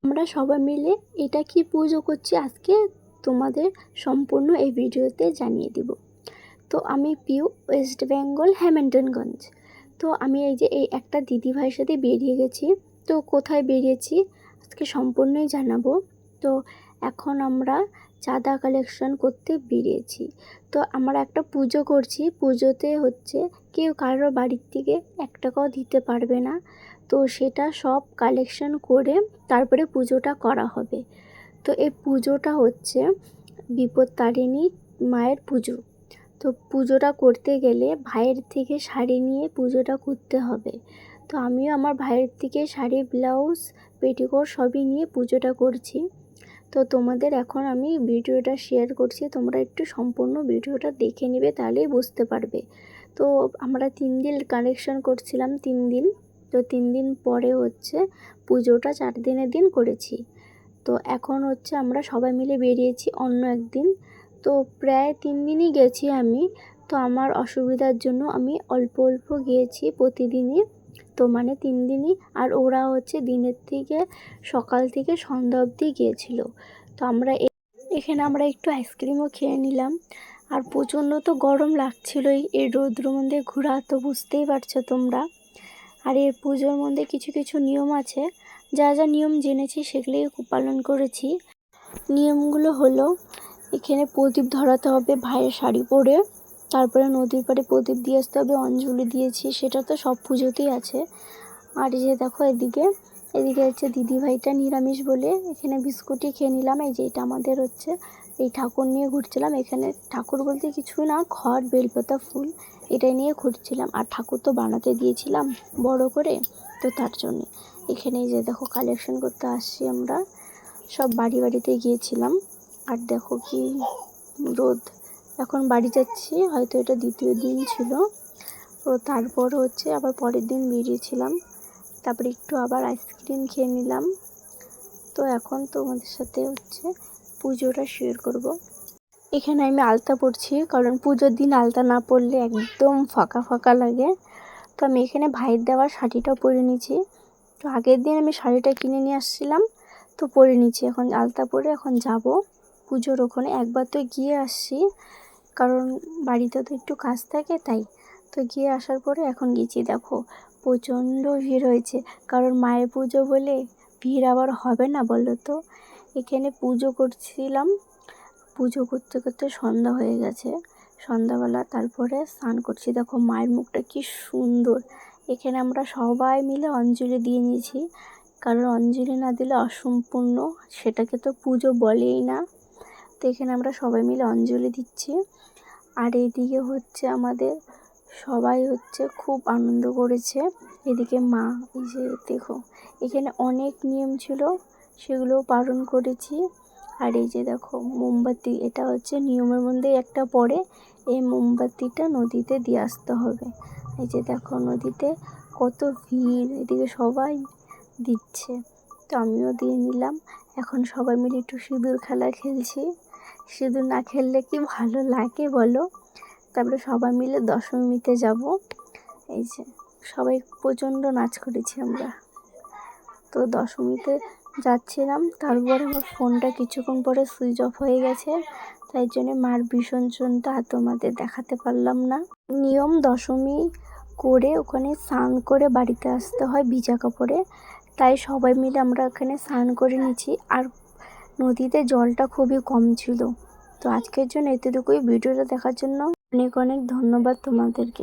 আমরা সবাই মিলে এটা কি পুজো করছি আজকে তোমাদের সম্পূর্ণ এই ভিডিওতে জানিয়ে দিব। তো আমি পিউ, ওয়েস্ট বেঙ্গল, হ্যামিল্টনগঞ্জ। তো আমি এই একটা দিদিভাইয়ের সাথে বেরিয়ে গেছি। তো কোথায় বেরিয়েছি আজকে সম্পূর্ণই জানাবো। তো এখন আমরা চাঁদা কালেকশন করতে বেরিয়েছি। তো আমরা একটা পুজো করছি, পুজোতে হচ্ছে কেউ কারোর বাড়ির থেকে 1 টাকাও দিতে পারবে না। তো সেটা সব কালেকশন করে তারপরে পুজোটা করা হবে। তো এই পুজোটা হচ্ছে বিপত্তারিণী মায়ের পুজো। তো পুজোটা করতে গেলে ভাইয়ের থেকে শাড়ি নিয়ে পুজোটা করতে হবে। তো আমিও আমার ভাইয়ের থেকে শাড়ি, ব্লাউজ, পেটিকোট সবই নিয়ে পুজোটা করছি। তো তোমাদের এখন আমি ভিডিওটা শেয়ার করছি, তোমরা একটু সম্পূর্ণ ভিডিওটা দেখে নেবে, তাহলেই বুঝতে পারবে। তো আমরা 3 দিন কালেকশন করছিলাম, 3 দিন। তো 3 দিন পরে হচ্ছে পুজোটা 4 দিনের দিন করেছি। তো এখন হচ্ছে আমরা সবাই মিলে বেরিয়েছি অন্য একদিন। তো প্রায় 3 দিনই গেছি আমি। তো আমার অসুবিধার জন্য আমি অল্প অল্প গিয়েছি প্রতিদিনই। তো মানে 3 দিনই। আর ওরা হচ্ছে দিনের থেকে সকাল থেকে সন্ধ্যা অবধি গিয়েছিল। তো এখানে আমরা একটু আইসক্রিমও খেয়ে নিলাম। আর প্রচণ্ড তো গরম লাগছিলই, এই রৌদ্র মধ্যে ঘোরা, তো বুঝতেই পারছো তোমরা। আর এই পুজোর মধ্যে কিছু কিছু নিয়ম আছে, যা যা নিয়ম জেনেছি সেগুলোই পালন করেছি। নিয়মগুলো হলো, এখানে প্রদীপ ধরাতে হবে ভাইয়ের শাড়ি পরে, তারপরে নদীর পাড়ে প্রদীপ দিয়ে আসতে হবে, অঞ্জলি দিয়েছি, সেটা তো সব পুজোতেই আছে। আর এই যে দেখো এদিকে হচ্ছে দিদিভাইটা নিরামিষ বলে এখানে বিস্কুটই খেয়ে নিলাম। এই যে এটা আমাদের হচ্ছে এই ঠাকুর নিয়ে ঘুরছিলাম। এখানে ঠাকুর বলতে কিছু না, খড়, বেলপাতা, ফুল এটাই নিয়ে ঘুরছিলাম। আর ঠাকুর তো বানাতে দিয়েছিলাম বড় করে, তো তার জন্যে এখানে এই যে দেখো কালেকশন করতে আসছি আমরা, সব বাড়িতে গিয়েছিলাম। আর দেখো কি রোদ, এখন বাড়ি যাচ্ছি, হয়তো এটা দ্বিতীয় দিন ছিল। তো তারপর হচ্ছে আবার পরের দিন বেরিয়েছিলাম, তারপরে একটু আবার আইসক্রিম খেয়ে নিলাম। তো এখন তোমাদের সাথে হচ্ছে পুজোটা শেয়ার করব। এখানে আমি আলতা পরছি, কারণ পুজোর দিন আলতা না পরলে একদম ফাঁকা ফাঁকা লাগে। তো আমি এখানে ভাইয়ের দেওয়া শাড়িটাও পরে নিয়েছি। তো আগের দিন আমি শাড়িটা কিনে নিয়ে আসছিলাম, তো পরে নিচ্ছি। এখন আলতা পরে এখন যাব পুজোর ওখানে। একবার তো গিয়ে আসছি, কারণ বাড়িতে তো একটু কাজ থাকে তাই। তো গিয়ে আসার পরে এখন গেছি, দেখো প্রচণ্ড ভিড় হয়েছে, কারণ মায়ের পুজো বলে ভিড় আবার হবে না বলো তো। এখানে পুজো করছিলাম, পুজো করতে করতে সন্ধ্যা হয়ে গেছে, সন্ধ্যাবেলা। তারপরে স্নান করছি, দেখো মায়ের মুখটা কি সুন্দর। এখানে আমরা সবাই মিলে অঞ্জলি দিয়ে নিয়েছি, কারণ অঞ্জলি না দিলে অসম্পূর্ণ, সেটাকে তো পুজো বলেই না। তো এখানে আমরা সবাই মিলে অঞ্জলি দিচ্ছি। আর এইদিকে হচ্ছে আমাদের সবাই হচ্ছে খুব আনন্দ করেছে। এদিকে মা, এই যে দেখো এখানে অনেক নিয়ম ছিল, সেগুলোও পালন করেছি। আর এই যে দেখো মোমবাতি, এটা হচ্ছে নিয়মের মধ্যেই একটা পড়ে, এই মোমবাতিটা নদীতে দিয়ে আসতে হবে। এই যে দেখো নদীতে কত ভিড়, এদিকে সবাই দিচ্ছে, তো আমিও দিয়ে নিলাম। এখন সবাই মিলে একটু সিঁদুর খেলা খেলছি। সিঁদুর না খেললে কি ভালো লাগে বলো। তারপরে সবাই মিলে দশমীতে যাব। এই যে সবাই প্রচণ্ড নাচ করেছি আমরা। তো দশমীতে যাচ্ছিলাম, তারপরে আমার ফোনটা কিছুক্ষণ পরে সুইচ অফ হয়ে গেছে, তাই জন্যে মার বিসর্জনটা আর তোমাদের দেখাতে পারলাম না। নিয়ম, দশমী করে ওখানে স্নান করে বাড়িতে আসতে হয় ভিজা কাপড়ে, তাই সবাই মিলে আমরা ওখানে স্নান করে নিয়েছি। আর নদীতে জলটা খুবই কম ছিল। তো আজকের জন্য এতটুকুই। ভিডিওটা দেখার জন্য অনেক অনেক ধন্যবাদ তোমাদেরকে।